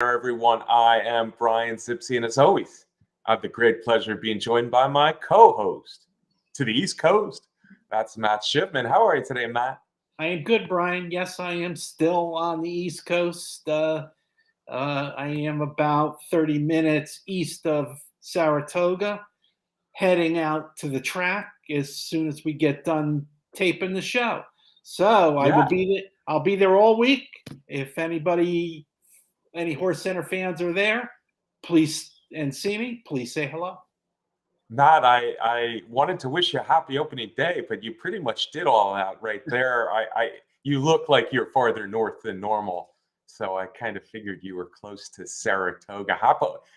Everyone. I am Brian Zipsy, and as always, I have the great pleasure of being joined by my co-host to the East Coast. That's Matt Shipman. How are you today, Matt? I am good, Brian. Yes, I am still on the East Coast. I am about 30 minutes east of Saratoga, heading out to the track as soon as we get done taping the show. So I will Yeah, be there. I'll be there all week. If any Horse Center fans are there, please and see me, please say hello. Matt, I wanted to wish you a happy opening day, but you pretty much did all that right there. You look like you're farther north than normal, so I kind of figured you were close to Saratoga.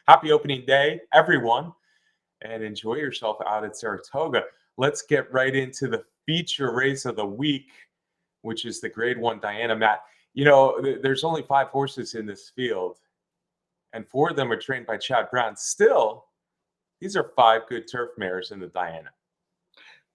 Happy opening day, everyone, and enjoy yourself out at Saratoga. Let's get right into the feature race of the week, which is the Grade One Diana. Matt, there's only 5 horses in this field, and 4 of them are trained by Chad Brown. Still, these are 5 good turf mares in the Diana.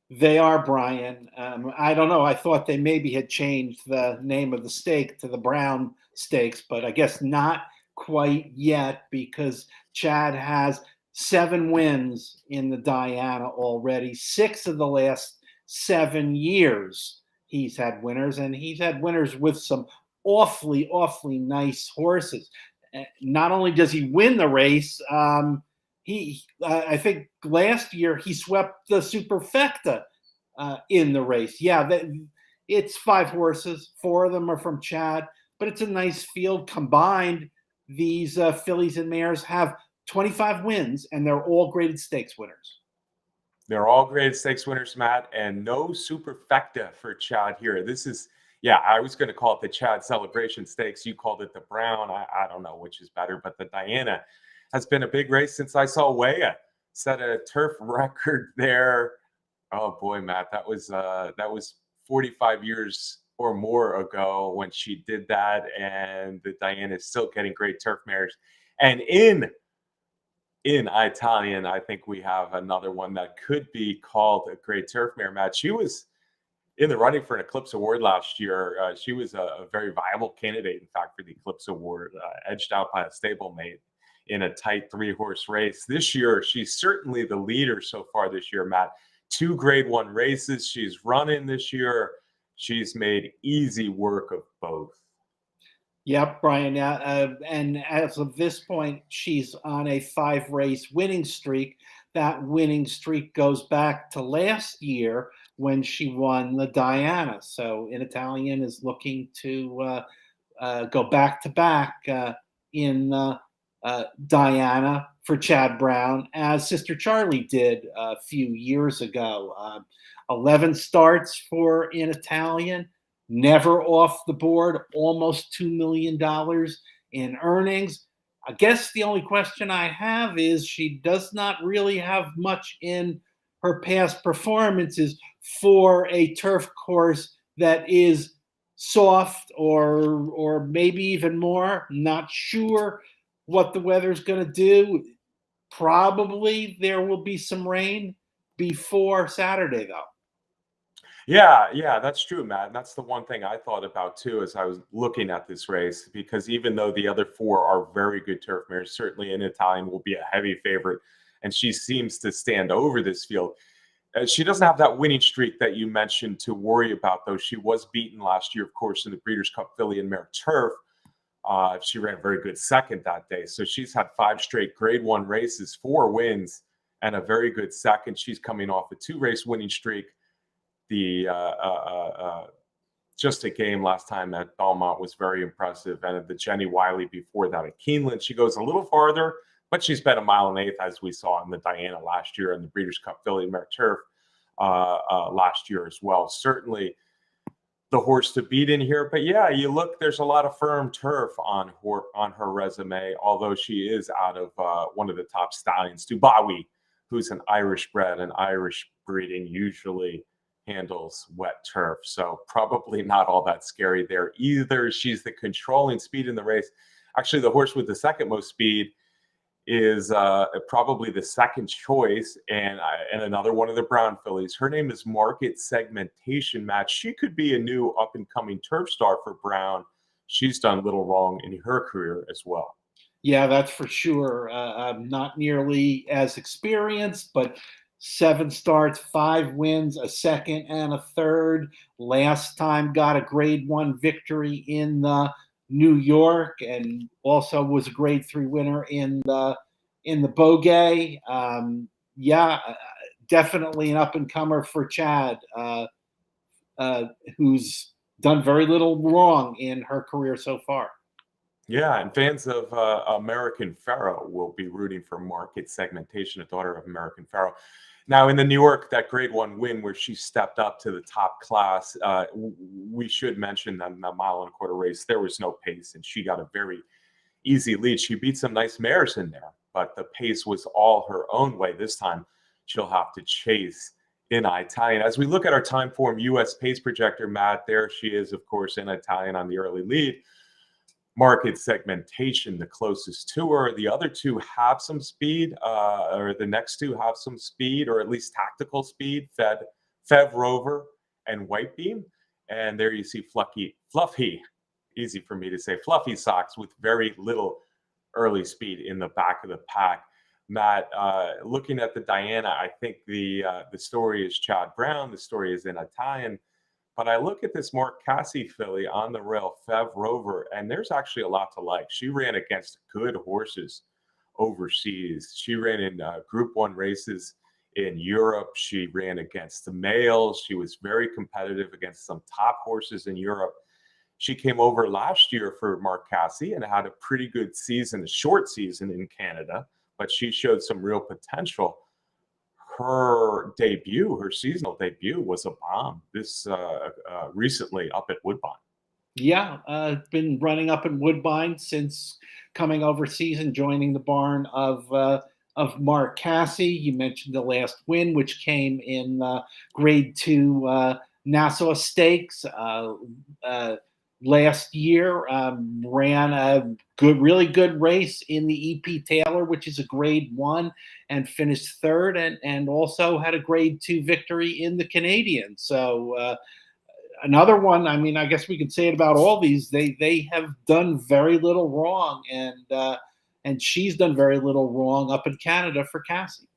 They are, Brian. I don't know. I thought they maybe had changed the name of the stake to the Brown Stakes, but I guess not quite yet because Chad has 7 wins in the Diana already. 6 of the last 7 years he's had winners, and he's had winners with some awfully, awfully nice horses. Not only does he win the race, I think last year he swept the Superfecta in the race. Yeah, it's 5 horses. 4 of them are from Chad, but it's a nice field combined. These fillies and mares have 25 wins, and they're all graded stakes winners. They're all graded stakes winners, Matt, and no superfecta for Chad here. This is, yeah, I was going to call it the Chad Celebration Stakes. You called it the Brown. I don't know which is better, but the Diana has been a big race since I saw Weah set a turf record there. Oh boy, Matt, that was 45 years or more ago when she did that, and the Diana is still getting great turf mares. And in Italian, I think we have another one that could be called a great turf mare match. She was in the running for an Eclipse Award last year. She was a very viable candidate, in fact, for the Eclipse Award, edged out by a stablemate in a tight 3-horse race. This year, she's certainly the leader so far this year, Matt. 2 Grade One races she's running this year. She's made easy work of both. Yep, Brian. And as of this point, she's on a 5-race winning streak. That winning streak goes back to last year when she won the Diana. So in Italian is looking to go back to back in Diana for Chad Brown, as Sister Charlie did a few years ago. 11 starts for in Italian, never off the board, almost $2 million in earnings. I guess the only question I have is she does not really have much in her past performances for a turf course that is soft or maybe even more. Not sure what the weather's going to do. Probably there will be some rain before Saturday, though. Yeah, that's true, Matt. And that's the one thing I thought about too as I was looking at this race, because even though the other 4 are very good turf mares, certainly in Italian will be a heavy favorite, and she seems to stand over this field. She doesn't have that winning streak that you mentioned to worry about, though. She was beaten last year, of course, in the Breeders' Cup Filly and Mare Turf. She ran a very good second that day. So she's had 5 straight Grade One races, 4 wins, and a very good second. She's coming off a 2-race winning streak. The just a game last time at Belmont was very impressive, and the Jenny Wiley before that at Keeneland. She goes a little farther, but she's been a 1.8 miles, as we saw in the Diana last year and the Breeders' Cup Filly and Mare Turf last year as well. Certainly the horse to beat in here. But yeah, you look, there's a lot of firm turf on her resume, although she is out of one of the top stallions, Dubawi, who's an Irish bred, and Irish breeding usually handles wet turf. So probably not all that scary there either. She's the controlling speed in the race. Actually, the horse with the second most speed is probably the second choice, and another one of the Brown fillies. Her name is Market Segmentation Match. She could be a new up-and-coming turf star for Brown. She's done little wrong in her career as well. Yeah, that's for sure. Not nearly as experienced, but 7 starts, 5 wins, a second and a third. Last time got a Grade 1 victory in New York, and also was a Grade 3 winner in the Bogey. Yeah, definitely an up and comer for Chad, who's done very little wrong in her career so far. Yeah, and fans of American Pharoah will be rooting for Market Segmentation, a daughter of American Pharoah. Now, in the New York, that Grade 1 win where she stepped up to the top class, we should mention that in the mile-and-a-quarter race, there was no pace, and she got a very easy lead. She beat some nice mares in there, but the pace was all her own way. This time, she'll have to chase in Italian. As we look at our time form US pace projector, Matt, there she is, of course, in Italian on the early lead. Market Segmentation, the closest to her. The other two have some speed, or the next two have some speed, or at least tactical speed. Fev Rover and White Beam. And there you see Fluffy, easy for me to say, Fluffy Socks with very little early speed in the back of the pack. Matt, looking at the Diana, I think the story is Chad Brown. The story is in Italian. But I look at this Mark Cassie filly on the rail, Fev Rover, and there's actually a lot to like. She ran against good horses overseas. She ran in Group 1 races in Europe. She ran against the males. She was very competitive against some top horses in Europe. She came over last year for Mark Cassie and had a pretty good season, a short season in Canada, but she showed some real potential. Her debut, her seasonal debut, was a bomb this recently up at Woodbine. Yeah, been running up in Woodbine since coming overseas and joining the barn of Mark Cassie. You mentioned the last win, which came in Grade 2 Nassau Stakes last year. Ran a really good race in the EP Taylor, which is a Grade 1, and finished third, and also had a Grade 2 victory in the Canadian. So another one. I mean, I guess we could say it about all these. They have done very little wrong, and she's done very little wrong up in Canada for Cassie.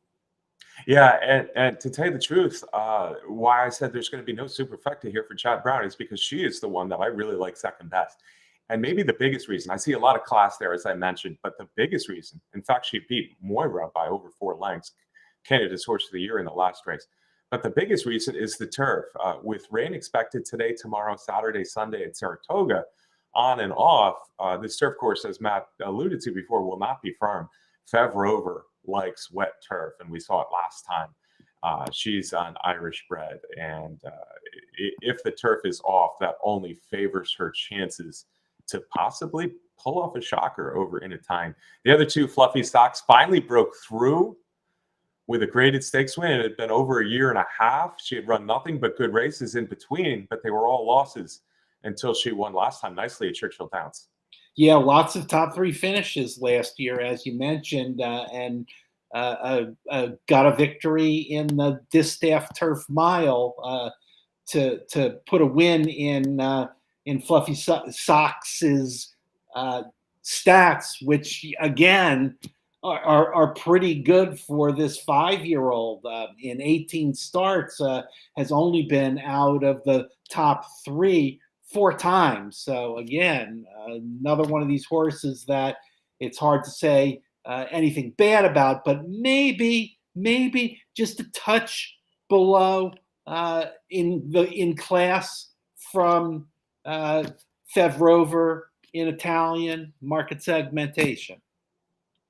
Yeah, and to tell you the truth, why I said there's going to be no superfecta here for Chad Brown is because she is the one that I really like second best. And maybe the biggest reason, I see a lot of class there, as I mentioned, but the biggest reason, in fact, she beat Moira by over 4 lengths, Canada's Horse of the Year in the last race. But the biggest reason is the turf. With rain expected today, tomorrow, Saturday, Sunday at Saratoga, on and off, this turf course, as Matt alluded to before, will not be firm. Fev Rover likes wet turf, and we saw it last time. She's an Irish bred, and if the turf is off, that only favors her chances to possibly pull off a shocker over in a time. The other two, Fluffy Socks, finally broke through with a graded stakes win. It had been over a year and a half. She had run nothing but good races in between, but they were all losses until she won last time nicely at Churchill Downs. Yeah, lots of top 3 finishes last year, as you mentioned, and got a victory in the Distaff Turf Mile to put a win in Fluffy Socks's stats, which again are pretty good for this 5-year-old. In 18 starts, has only been out of the top 3 4 times. So again, another one of these horses that it's hard to say anything bad about, but maybe just a touch below in class from Fev Rover in Italian Market Segmentation.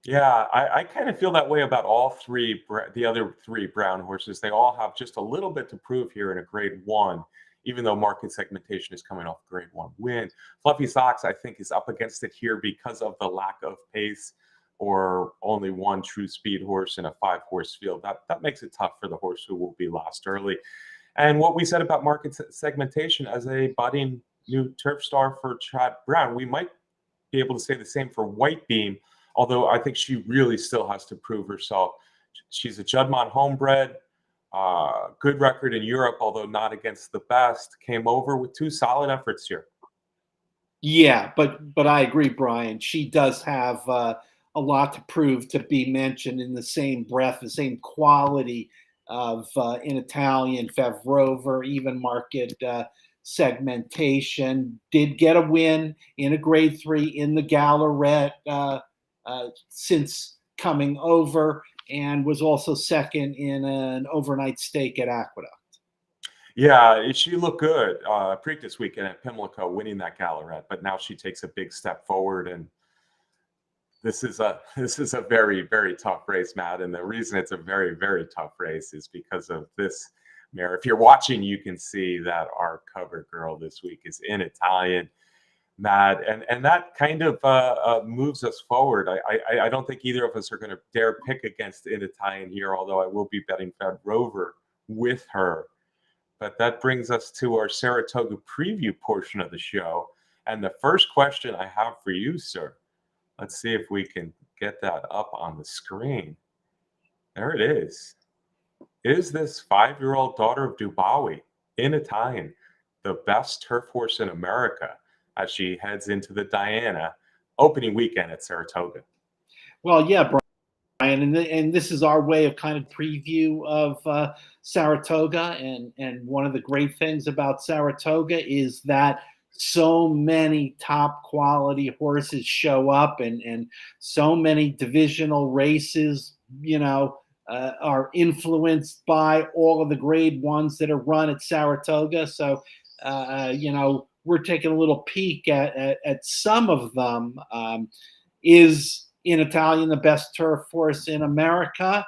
Yeah, I kind of feel that way about all three, the other 3 brown horses. They all have just a little bit to prove here in a Grade 1, even though Market Segmentation is coming off a Grade 1 win. Fluffy Socks, I think, is up against it here because of the lack of pace or only one true speed horse in a 5-horse field. That makes it tough for the horse who will be lost early. And what we said about Market Segmentation as a budding new turf star for Chad Brown, we might be able to say the same for White Beam, although I think she really still has to prove herself. She's a Juddmonte homebred, good record in Europe, although not against the best. Came over with 2 solid efforts here. Yeah, but I agree, Brian. She does have a lot to prove to be mentioned in the same breath, the same quality of in Italian, Favrover, even market segmentation. Did get a win in a Grade 3 in the Gallarette since coming over, and was also second in an overnight stake at Aqueduct. Yeah, she looked good Preakness weekend at Pimlico, winning that Gallarette, but now she takes a big step forward, and this is a very very tough race, Matt. And the reason it's a very very tough race is because of this mare. If you're watching, you can see that our cover girl this week is in Italian, Matt, and that kind of moves us forward. I don't think either of us are going to dare pick against in Italian here, although I will be betting Fed Rover with her. But that brings us to our Saratoga preview portion of the show. And the first question I have for you, sir, let's see if we can get that up on the screen. There it is. Is this 5-year-old daughter of Dubawi in Italian the best turf horse in America as she heads into the Diana opening weekend at Saratoga? Well, yeah, Brian, and this is our way of kind of preview of Saratoga, and one of the great things about Saratoga is that so many top quality horses show up, and so many divisional races, are influenced by all of the Grade 1s that are run at Saratoga. So, we're taking a little peek at some of them. Is in Italian the best turf horse in America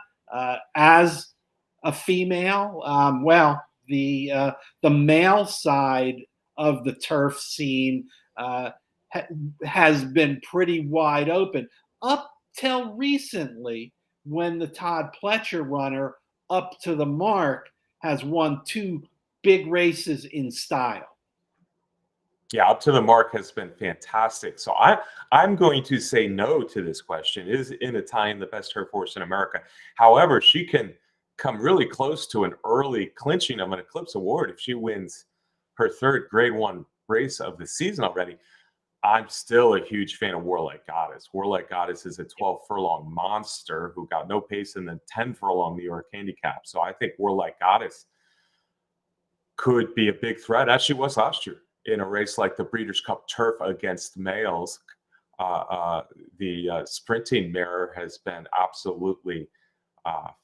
as a female? Well, the male side of the turf scene has been pretty wide open up till recently, when the Todd Pletcher runner, Up to the Mark, has won 2 big races in style. Yeah, Up to the Mark has been fantastic. So I'm going to say no to this question. Is in Italian the best turf horse in America? However, she can come really close to an early clinching of an Eclipse Award if she wins her 3rd Grade 1 race of the season already. I'm still a huge fan of Warlike Goddess. Warlike Goddess is a 12 furlong monster who got no pace in the 10 furlong New York handicap. So I think Warlike Goddess could be a big threat, as she was last year in a race like the Breeders' Cup Turf against males. The sprinting mare has been absolutely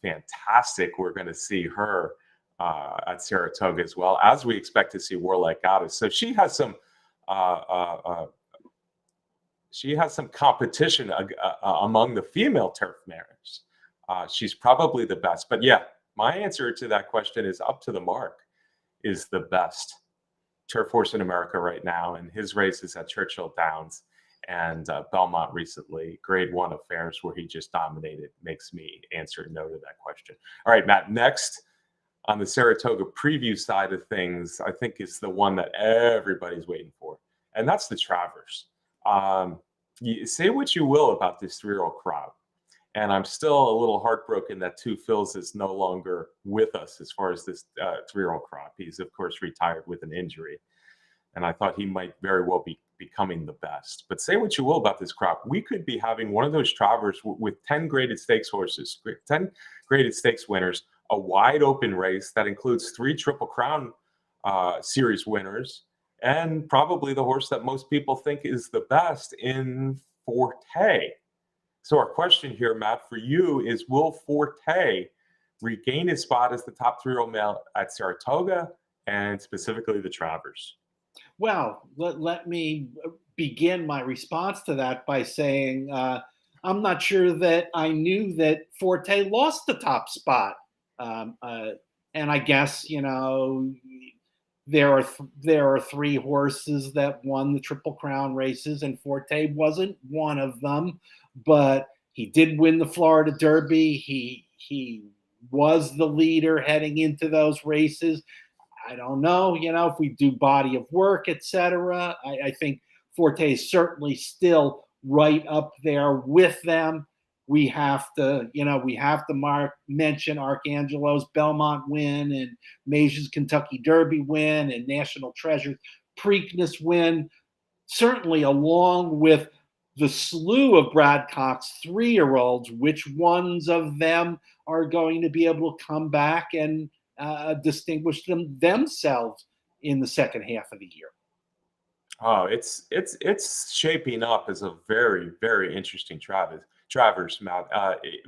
fantastic. We're going to see her at Saratoga as well, as we expect to see Warlike Goddess. So she has some competition among the female turf mares. She's probably the best. But yeah, my answer to that question is Up to the Mark is the best turf horse in America right now, and his races at Churchill Downs and Belmont recently, Grade 1 affairs where he just dominated, makes me answer no to that question. All right, Matt, next on the Saratoga preview side of things, I think is the one that everybody's waiting for, and that's the Travers. You say what you will about this 3-year-old crop, and I'm still a little heartbroken that Two Phils is no longer with us as far as this 3-year-old crop. He's, of course, retired with an injury, and I thought he might very well be becoming the best. But say what you will about this crop, we could be having one of those Travers with 10 graded stakes horses, 10 graded stakes winners, a wide open race that includes 3 Triple Crown series winners, and probably the horse that most people think is the best in Forte. So our question here, Matt, for you is, will Forte regain his spot as the top 3-year-old male at Saratoga, and specifically the Travers? Well, let me begin my response to that by saying I'm not sure that I knew that Forte lost the top spot. And I guess, there are 3 horses that won the Triple Crown races, and Forte wasn't one of them. But he did win the Florida Derby. He was the leader heading into those races. I don't know, if we do body of work, etc. I think Forte is certainly still right up there with them. We have to mention Arcangelo's Belmont win, and Mage's Kentucky Derby win, and National Treasure's Preakness win. certainly along with the slew of Brad Cox 3-year-olds, which ones of them are going to be able to come back and distinguish themselves in the second half of the year? Oh, it's shaping up as a very, very interesting Travers, Matt.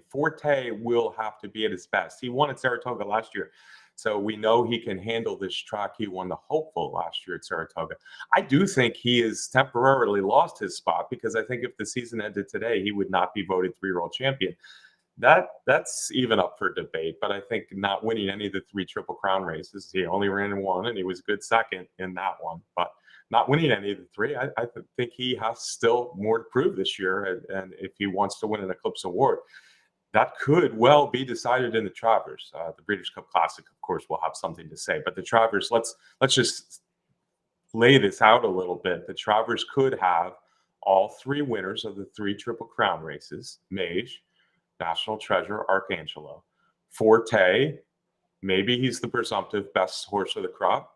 Forte will have to be at his best. He won at Saratoga last year, so we know he can handle this track. He won the Hopeful last year at Saratoga. I do think he has temporarily lost his spot because I think if the season ended today, he would not be voted 3-year-old champion. That's even up for debate, but I think not winning any of the 3 Triple Crown races, he only ran in one, and he was a good second in that one. But not winning any of the 3, I think he has still more to prove this year. And if he wants to win an Eclipse Award, that could well be decided in the Travers. The Breeders' Cup Classic, of course, will have something to say. But the Travers, let's just lay this out a little bit. The Travers could have all 3 winners of the 3 Triple Crown races: Mage, National Treasure, Arcangelo. Forte, maybe he's the presumptive best horse of the crop.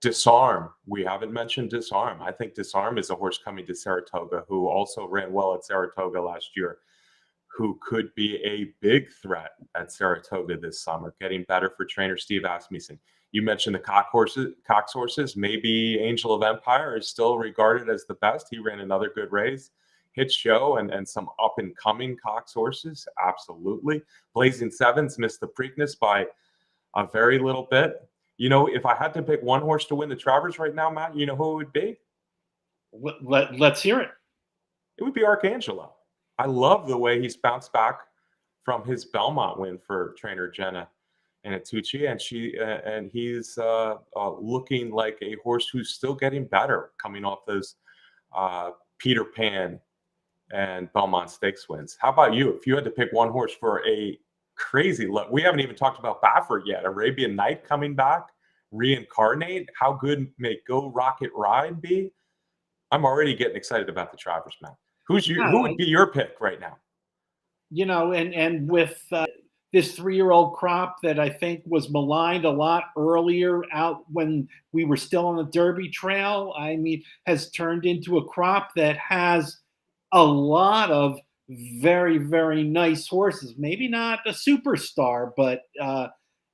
Disarm, we haven't mentioned Disarm. I think Disarm is a horse coming to Saratoga who also ran well at Saratoga last year, who could be a big threat at Saratoga this summer, getting better for trainer Steve Asmussen. You mentioned the Cox horses. Maybe Angel of Empire is still regarded as the best. He ran another good race. Hit Show and some up and coming Cox horses, absolutely. Blazing Sevens missed the Preakness by a very little bit. You know, if I had to pick one horse to win the Travers right now, Matt, you know who it would be? Let's hear it. It would be Arcangelo. I love the way he's bounced back from his Belmont win for trainer Jenna Anatucci, and he's looking like a horse who's still getting better, coming off those Peter Pan and Belmont Stakes wins. How about you? If you had to pick one horse for a crazy look, we haven't even talked about Baffert yet. Arabian Night coming back, reincarnate. How good may Go Rocket Ride be? I'm already getting excited about the Travers, man. Who would be your pick right now? You know, and with this 3-year-old crop that I think was maligned a lot earlier out when we were still on the Derby Trail, I mean, has turned into a crop that has a lot of very, very nice horses. Maybe not a superstar, but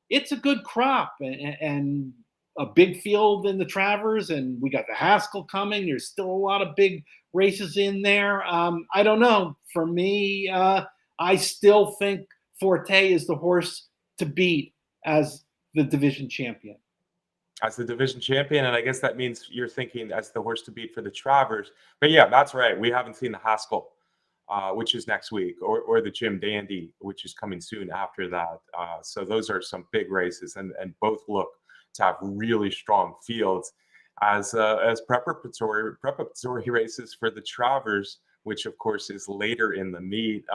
it's a good crop and a big field in the Travers. And we got the Haskell coming. There's still a lot of big races in there. I don't know. For me, I still think Forte is the horse to beat as the division champion. As the division champion, and I guess that means you're thinking as the horse to beat for the Travers. But yeah, that's right. We haven't seen the Haskell, which is next week, or the Jim Dandy, which is coming soon after that. So those are some big races, and both look to have really strong fields as preparatory races for the Travers, which of course is later in the meet.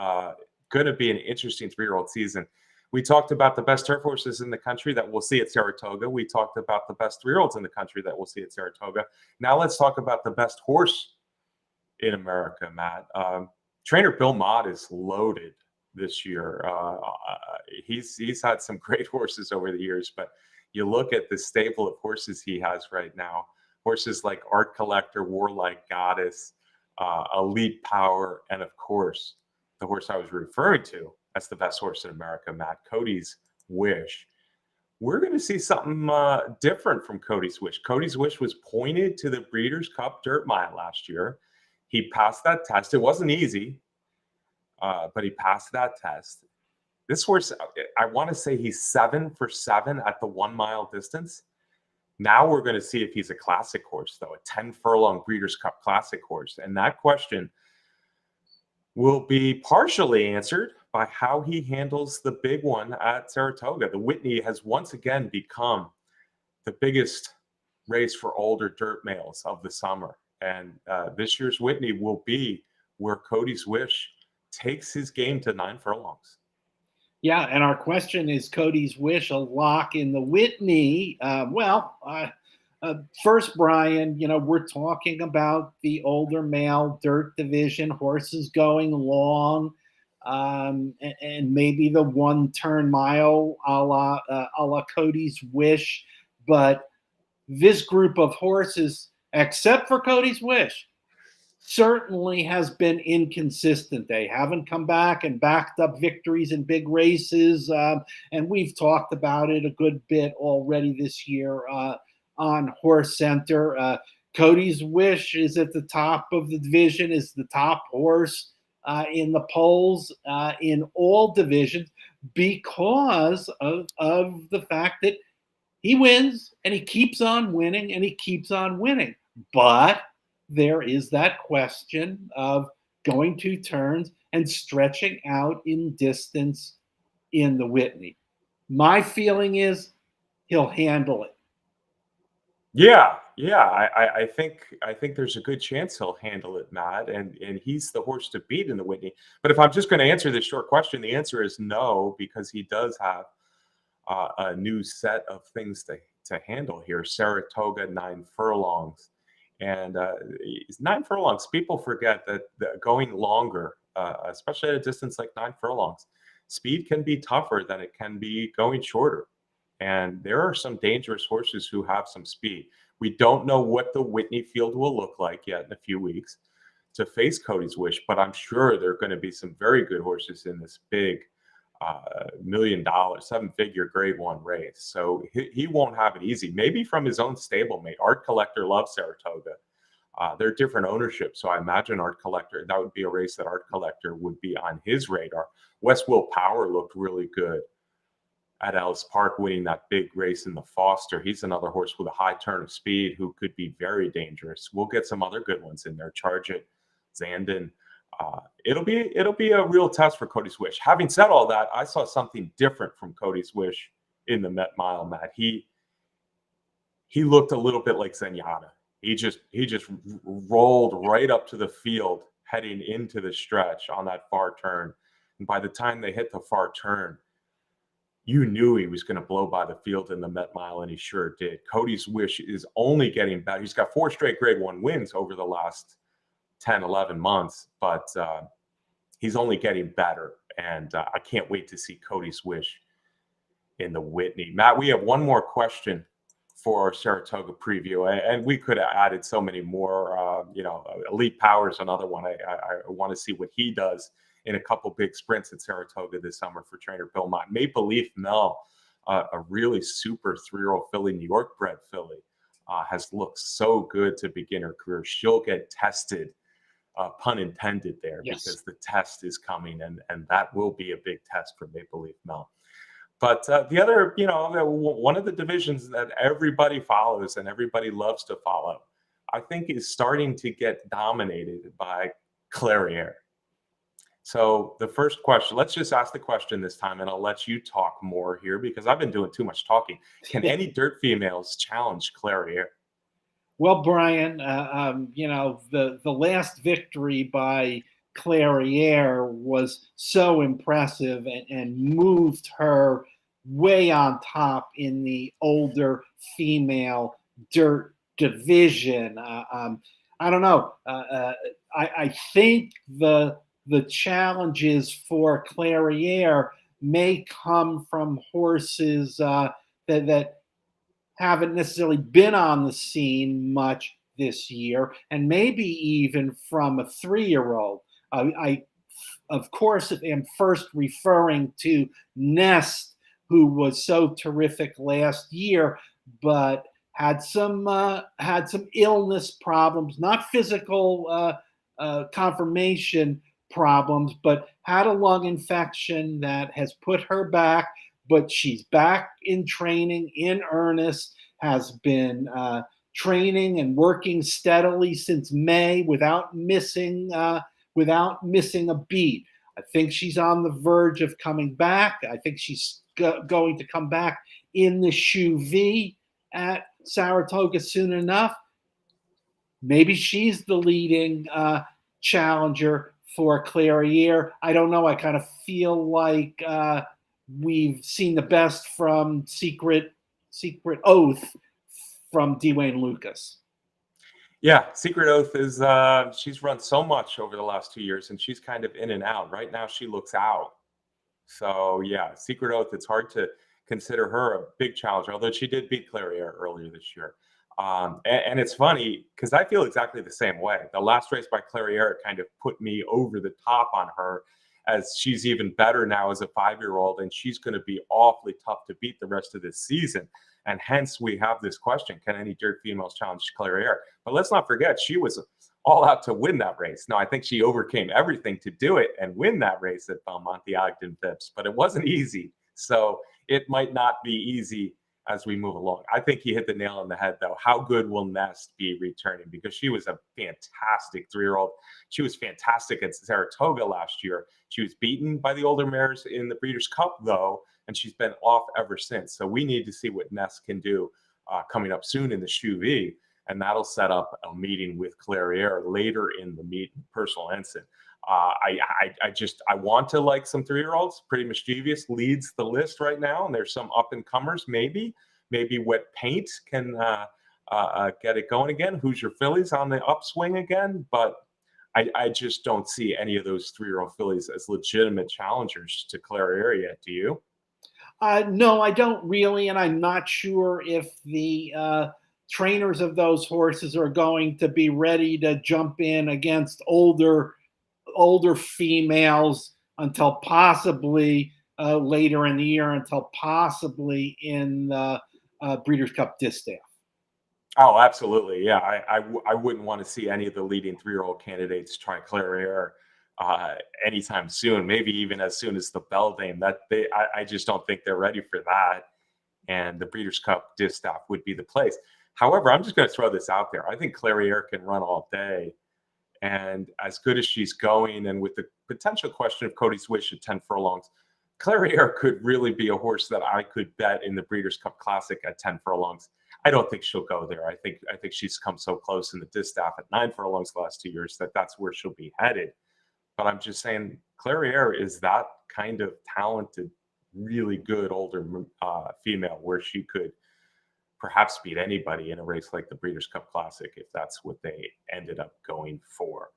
Going to be an interesting 3-year-old season. We talked about the best turf horses in the country that we'll see at Saratoga. We talked about the best 3-year-olds in the country that we'll see at Saratoga. Now let's talk about the best horse in America, Matt. Trainer Bill Mott is loaded this year. He's had some great horses over the years, but you look at the stable of horses he has right now, horses like Art Collector, Warlike Goddess, Elite Power, and of course, the horse I was referring to as the best horse in America, Matt, Cody's Wish. We're going to see something different from Cody's Wish. Cody's Wish was pointed to the Breeders' Cup Dirt Mile last year. He passed that test. It wasn't easy, but he passed that test. This horse, I want to say he's 7 for 7 at the 1 mile distance. Now we're going to see if he's a classic horse, though, a 10 furlong Breeders' Cup Classic horse. And that question will be partially answered by how he handles the big one at Saratoga. The Whitney has once again become the biggest race for older dirt males of the summer. And this year's Whitney will be where Cody's Wish takes his game to 9 furlongs. Yeah, and our question is Cody's Wish a lock in the Whitney? First, Brian, you know, we're talking about the older male dirt division, horses going long, and maybe the 1 turn mile a la Cody's Wish. But this group of horses except for Cody's Wish, certainly has been inconsistent. They haven't come back and backed up victories in big races. And we've talked about it a good bit already this year on Horse Center. Cody's Wish is at the top of the division, is the top horse in the polls in all divisions because of the fact that he wins and he keeps on winning and he keeps on winning. But there is that question of going 2 turns and stretching out in distance in the Whitney. My feeling is he'll handle it. Yeah, yeah. I think there's a good chance he'll handle it, Matt, and he's the horse to beat in the Whitney. But if I'm just going to answer this short question, the answer is no, because he does have a new set of things to handle here. Saratoga 9 furlongs, and 9 furlongs. People forget that going longer, especially at a distance like 9 furlongs, speed can be tougher than it can be going shorter. And there are some dangerous horses who have some speed. We don't know what the Whitney field will look like yet in a few weeks to face Cody's Wish, but I'm sure there are going to be some very good horses in this big $1 million, 7-figure grade 1 race. So he won't have it easy. Maybe from his own stablemate. Art Collector loves Saratoga. They're different ownership, so I imagine Art Collector, that would be a race that Art Collector would be on his radar. West Will Power looked really good at Ellis Park, winning that big race in the Foster. He's another horse with a high turn of speed who could be very dangerous. We'll get some other good ones in there. Charge It, Zandon. It'll be a real test for Cody's Wish. Having said all that, I saw something different from Cody's Wish in the Met Mile, Matt. He looked a little bit like Zenyatta. He just rolled right up to the field heading into the stretch on that far turn. And by the time they hit the far turn, you knew he was going to blow by the field in the Met Mile, and he sure did. Cody's Wish is only getting better. He's got 4 straight grade 1 wins over the last 10, 11 months, but he's only getting better. And I can't wait to see Cody's Wish in the Whitney. Matt, we have one more question for our Saratoga preview, and we could have added so many more. Elite Power's another one. I want to see what he does in a couple big sprints at Saratoga this summer for trainer Bill Mott. Maple Leaf Mel, a really super 3-year-old filly, New York bred filly, has looked so good to begin her career. She'll get tested, pun intended there, Yes. because the test is coming, and that will be a big test for Maple Leaf Mel. But the other, one of the divisions that everybody follows and everybody loves to follow, I think is starting to get dominated by Clariere. So the first question, let's just ask the question this time, and I'll let you talk more here because I've been doing too much talking. Can any dirt females challenge Clariere? Well, Brian, the last victory by Clariere was so impressive and moved her way on top in the older female dirt division. I don't know. I think the challenges for Clariere may come from horses that haven't necessarily been on the scene much this year, and maybe even from a 3-year-old. I, of course, am first referring to Nest, who was so terrific last year, but had some illness problems, not physical confirmation problems, but had a lung infection that has put her back. But she's back in training in earnest, has been training and working steadily since May without missing a beat. I think she's on the verge of coming back. I think she's going to come back in the Shoe V at Saratoga soon enough. Maybe she's the leading challenger for Clariere. I don't know. I kind of feel like we've seen the best from Secret Oath from Dwayne Lucas. Yeah, Secret Oath is she's run so much over the last 2 years, and she's kind of in and out. Right now, she looks out. So yeah, Secret Oath. It's hard to consider her a big challenger, although she did beat Clariere earlier this year. And it's funny because I feel exactly the same way. The last race by Clariere kind of put me over the top on her, as she's even better now as a 5-year-old, and she's going to be awfully tough to beat the rest of this season. And hence we have this question: can any dirt females challenge Clariere? But let's not forget, she was all out to win that race. Now, I think she overcame everything to do it and win that race at Belmont, the Ogden Phipps, but it wasn't easy. So it might not be easy as we move along. I think you hit the nail on the head, though. How good will Nest be returning? Because she was a fantastic 3-year-old. She was fantastic at Saratoga last year. She was beaten by the older mares in the Breeders' Cup, though, and she's been off ever since. So we need to see what Nest can do coming up soon in the Shoe V, and that'll set up a meeting with Clariere later in the meet in personal ensign. I want to like some 3-year-olds. Pretty Mischievous leads the list right now, and there's some up and comers. Maybe Wet Paint can get it going again. Hoosier Phillies on the upswing again, but I just don't see any of those 3-year-old fillies as legitimate challengers to Clariere yet. Do you? No, I don't really, and I'm not sure if the trainers of those horses are going to be ready to jump in against older females until possibly later in the year, until possibly in the Breeders' Cup Distaff. Oh, absolutely. Yeah, I wouldn't want to see any of the leading 3-year-old candidates try Clariere anytime soon. Maybe even as soon as the Beldame. I just don't think they're ready for that. And the Breeders' Cup Distaff would be the place. However, I'm just going to throw this out there. I think Clariere can run all day. And as good as she's going, and with the potential question of Cody's Wish at 10 furlongs, Clariere could really be a horse that I could bet in the Breeders' Cup Classic at 10 furlongs. I don't think she'll go there. I think she's come so close in the distaff at 9 furlongs the last 2 years that that's where she'll be headed. But I'm just saying, Clariere is that kind of talented, really good older female where she could perhaps beat anybody in a race like the Breeders' Cup Classic if that's what they ended up going for.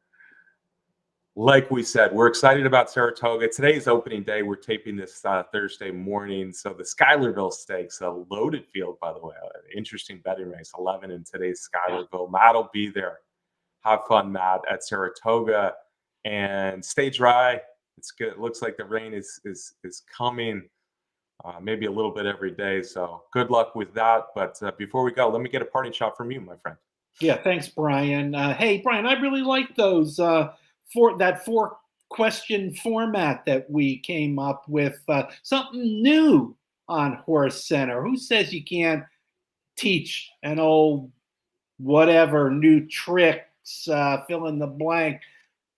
Like we said, we're excited about Saratoga. Today's opening day. We're taping this Thursday morning. So the Schuylerville Stakes, a loaded field, by the way, an interesting betting race, 11 in today's Schuylerville. Matt will be there. Have fun, Matt, at Saratoga. And stay dry. It's good. It looks like the rain is coming. Maybe a little bit every day. So good luck with that. But before we go, let me get a parting shot from you, my friend. Yeah, thanks, Brian. Hey, Brian, I really like those four question format that we came up with. Something new on Horse Center. Who says you can't teach an old whatever new tricks, fill in the blank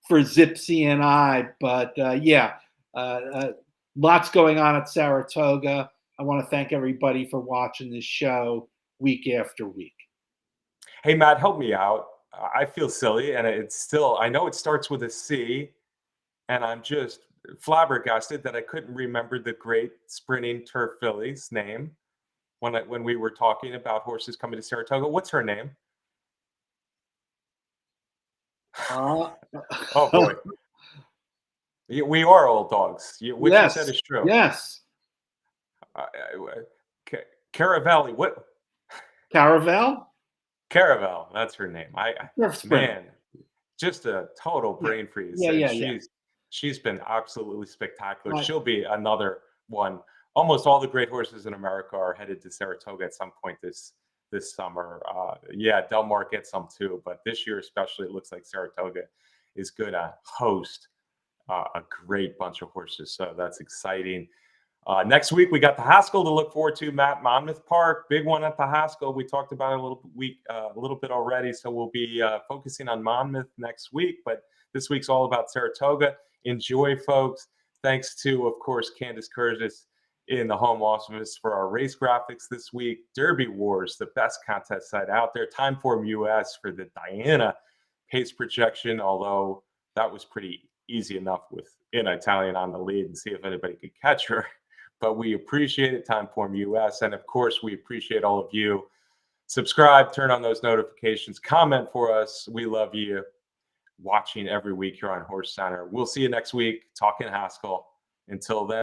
for Zipsy and I? But lots going on at Saratoga. I want to thank everybody for watching this show week after week. Hey, Matt, help me out. I feel silly, and it's still, I know it starts with a C, and I'm just flabbergasted that I couldn't remember the great sprinting turf filly's name when we were talking about horses coming to Saratoga. What's her name? Oh, boy. We are old dogs. What you said is true. Yes. Caravelli. What? Caravel? Caravel. That's her name. Man, just a total brain freeze. She's been absolutely spectacular. Right. She'll be another one. Almost all the great horses in America are headed to Saratoga at some point this summer. Del Mar gets some too, but this year especially, it looks like Saratoga is going to host a great bunch of horses. So that's exciting. Next week, we got the Haskell to look forward to, Matt. Monmouth Park, big one at the Haskell. We talked about it a little bit already, so we'll be focusing on Monmouth next week. But this week's all about Saratoga. Enjoy, folks. Thanks to, of course, Candace Curtis in the home office for our race graphics this week. Derby Wars, the best contest site out there. Timeform US for the Diana pace projection, although that was pretty easy enough with In Italian on the lead and see if anybody could catch her. But we appreciate it, Timeform US. And of course, we appreciate all of you. Subscribe, turn on those notifications, comment for us. We love you watching every week here on Horse Center. We'll see you next week, talking Haskell. Until then.